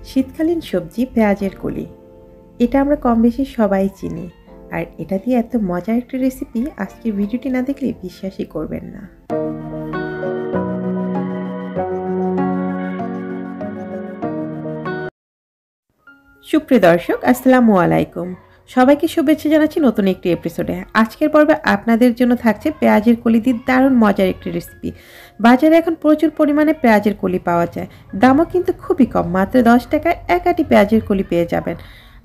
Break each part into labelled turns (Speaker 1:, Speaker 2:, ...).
Speaker 1: শীতকালীন সবজি পেঁয়াজের কলি। এটা আমরা কম বেশি সবাই চিনি, আর এটা দিয়ে এত মজার একটা রেসিপি আজকে ভিডিওটি না দেখলে বিশ্বাসই করবেন না। সুপ্রিয় দর্শক, আসসালামু আলাইকুম। সবাইকে শুভেচ্ছা জানাচ্ছি নতুন একটি এপিসোডে। আজকের পর্বে আপনাদের জন্য থাকছে পেঁয়াজের কলি দিয়ে দারুণ মজার একটি রেসিপি। বাজারে এখন প্রচুর পরিমাণে পেঁয়াজের কলি পাওয়া যায়, দামও কিন্তু খুবই কম, মাত্র 10 টাকায় এক আটি পেঁয়াজের কলি পেয়ে যাবেন।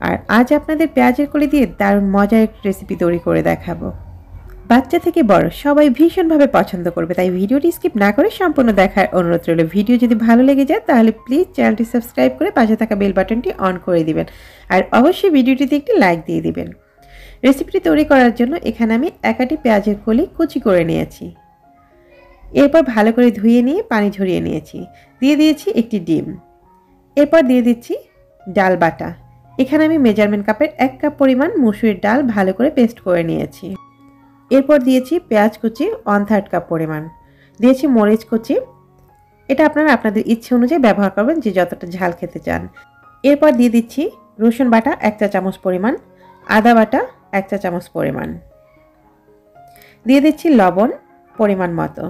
Speaker 1: আর আজ আপনাদের পেঁয়াজের কলি দিয়ে দারুণ মজার একটি রেসিপি তৈরি করে দেখাবো। বাচ্চা থেকে বড় সবাই ভীষণভাবে পছন্দ করবে, তাই ভিডিওটি স্কিপ না করে সম্পূর্ণ দেখার অনুরোধ রইল। ভিডিও যদি ভালো লেগে যায় তাহলে প্লিজ চ্যানেলটি সাবস্ক্রাইব করে পাশে থাকা বেল বাটনটি অন করে দিবেন, আর অবশ্যই ভিডিওটিতে একটি লাইক দিয়ে দিবেন। রেসিপিটি তৈরি করার জন্য এখানে আমি এক আটি পেঁয়াজের কলি কুচি করে নিয়েছি। এরপর ভালো করে ধুয়ে নিয়ে পানি ঝরিয়ে নিয়েছি। দিয়ে দিয়েছি একটি ডিম। এরপর দিয়ে দিচ্ছি ডাল বাটা। এখানে আমি মেজারমেন্ট কাপের 1 কাপ পরিমাণ মসুরের ডাল ভালো করে পেস্ট করে নিয়েছি। এরপর দিয়েছি পেঁয়াজ কুচি 1/3 কাপ পরিমাণ, দিয়েছি মরিচ কুচি। এটা আপনারা আপনাদের ইচ্ছে অনুযায়ী ব্যবহার করবেন, যে যতটা ঝাল খেতে চান। এরপর দিয়ে দিচ্ছি রসুন বাটা 1 চা চামচ পরিমাণ, আদা বাটা 1 চা চামচ পরিমাণ, দিয়ে দিচ্ছি লবণ পরিমাণ মতো।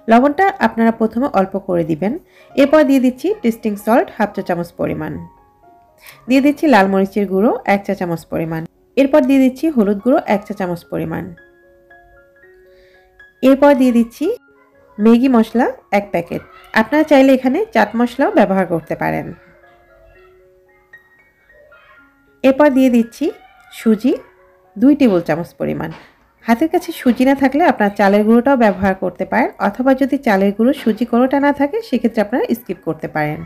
Speaker 1: লবণটা আপনারা প্রথমে অল্প করে দিবেন। এরপর দিয়ে দিচ্ছি টেস্টিং সল্ট 1/2 চা চামচ পরিমাণ, দিয়ে দিচ্ছি লাল মরিচের গুঁড়ো 1 চা চামচ পরিমাণ। এরপর দিয়ে দিচ্ছি হলুদ গুঁড়ো 1 চা চামচ পরিমাণ। এরপর দিয়ে দিচ্ছি ম্যাগি মশলা 1 প্যাকেট। আপনারা চাইলে এখানে চাট মশলাও ব্যবহার করতে পারেন। এরপর দিয়ে দিচ্ছি সুজি 2 টেবিল চামচ পরিমাণ। হাতের কাছে সুজি না থাকলে আপনারা চালের গুঁড়োটাও ব্যবহার করতে পারেন, অথবা যদি চালের গুঁড়ো সুজি কোনোটা না থাকে সেক্ষেত্রে আপনারা স্কিপ করতে পারেন।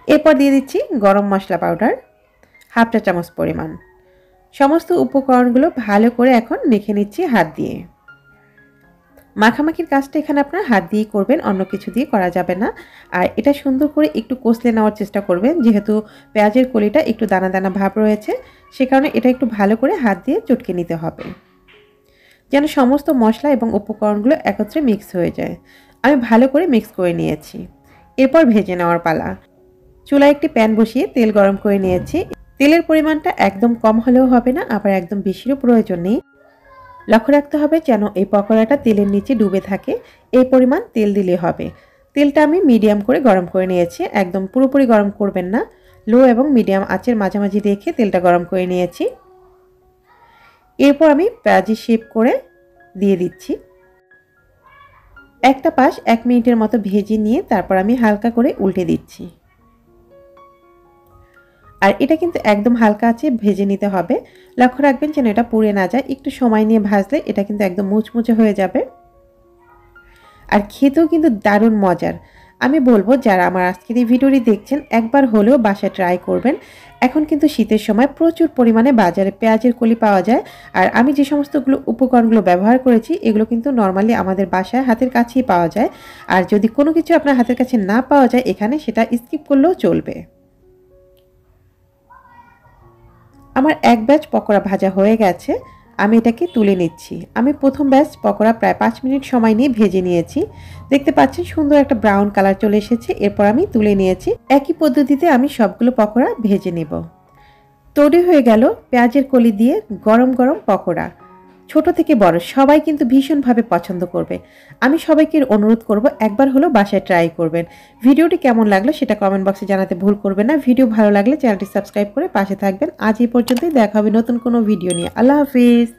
Speaker 1: এরপর দিয়ে দিচ্ছি গরম মশলা পাউডার 1/2 চা চামচ পরিমাণ। সমস্ত উপকরণগুলো ভালো করে এখন মেখে নিচ্ছি হাত দিয়ে। মাখামাখির কাজটা এখানে আপনারা হাত দিয়েই করবেন, অন্য কিছু দিয়ে করা যাবে না। আর এটা সুন্দর করে একটু কষলে নেওয়ার চেষ্টা করবেন, যেহেতু পেঁয়াজের কলিটা একটু দানা দানা ভাব রয়েছে, সে কারণে এটা একটু ভালো করে হাত দিয়ে চটকে নিতে হবে, যেন সমস্ত মশলা এবং উপকরণগুলো একত্রে মিক্স হয়ে যায়। আমি ভালো করে মিক্স করে নিয়েছি। এরপর ভেজে নেওয়ার পালা। চুলায় একটি প্যান বসিয়ে তেল গরম করে নিয়েছি। তেলের পরিমাণটা একদম কম হলেও হবে না, আবার একদম বেশিরও প্রয়োজন নেই। লক্ষ্য রাখতে হবে যেন এই পকোড়াটা তেলের নিচে ডুবে থাকে, এই পরিমাণ তেল দিলে হবে। তেলটা আমি মিডিয়াম করে গরম করে নিয়েছি, একদম পুরোপুরি গরম করবেন না, লো এবং মিডিয়াম আঁচের মাঝামাঝি রেখে তেলটা গরম করে নিয়েছি। এরপর আমি পেঁয়াজি শেপ করে দিয়ে দিচ্ছি। একটা পাশ 1 মিনিটের মতো ভেজে নিয়ে তারপর আমি হালকা করে উল্টে দিচ্ছি। আর এটা কিন্তু একদম হালকা আছে ভেজে নিতে হবে। লক্ষ্য রাখবেন যেন এটা পুড়ে না যায়, একটু সময় নিয়ে ভাজলে এটা কিন্তু একদম মুচমুচে হয়ে যাবে। আর খেতেও কিন্তু দারুণ মজার। আমি বলবো যারা আমার আজকের এই ভিডিওটি দেখছেন একবার হলেও বাসায় ট্রাই করবেন। এখন কিন্তু শীতের সময় প্রচুর পরিমাণে বাজারে পেঁয়াজের কলি পাওয়া যায়, আর আমি যে সমস্তগুলো উপকরণগুলো ব্যবহার করেছি এগুলো কিন্তু নর্মালি আমাদের বাসায় হাতের কাছেই পাওয়া যায়। আর যদি কোনো কিছু আপনার হাতের কাছে না পাওয়া যায় এখানে, সেটা স্কিপ করলেও চলবে। আমার এক ব্যাচ পকোড়া ভাজা হয়ে গেছে, আমি এটাকে তুলে নিচ্ছি। আমি প্রথম ব্যাচ পকোড়া প্রায় 5 মিনিট সময় নিয়ে ভেজে নিয়েছি। দেখতে পাচ্ছেন সুন্দর একটা ব্রাউন কালার চলে এসেছে। এরপর আমি তুলে নিয়েছি। একই পদ্ধতিতে আমি সবগুলো পকোড়া ভেজে নেব। তৈরি হয়ে গেল পেঁয়াজের কলি দিয়ে গরম গরম পকোড়া। ছোট থেকে বড় সবাই কিন্তু ভীষণভাবে পছন্দ করবে। আমি সবাইকে অনুরোধ করব একবার হলেও বাসায় ট্রাই করবেন। ভিডিওটি কেমন লাগলো সেটা কমেন্ট বক্সে জানাতে ভুল করবেন না। ভিডিও ভালো লাগলে চ্যানেলটি সাবস্ক্রাইব করে পাশে থাকবেন। আজ এই পর্যন্তই, দেখা হবে নতুন কোনো ভিডিও নিয়ে। আল্লাহ হাফিজ।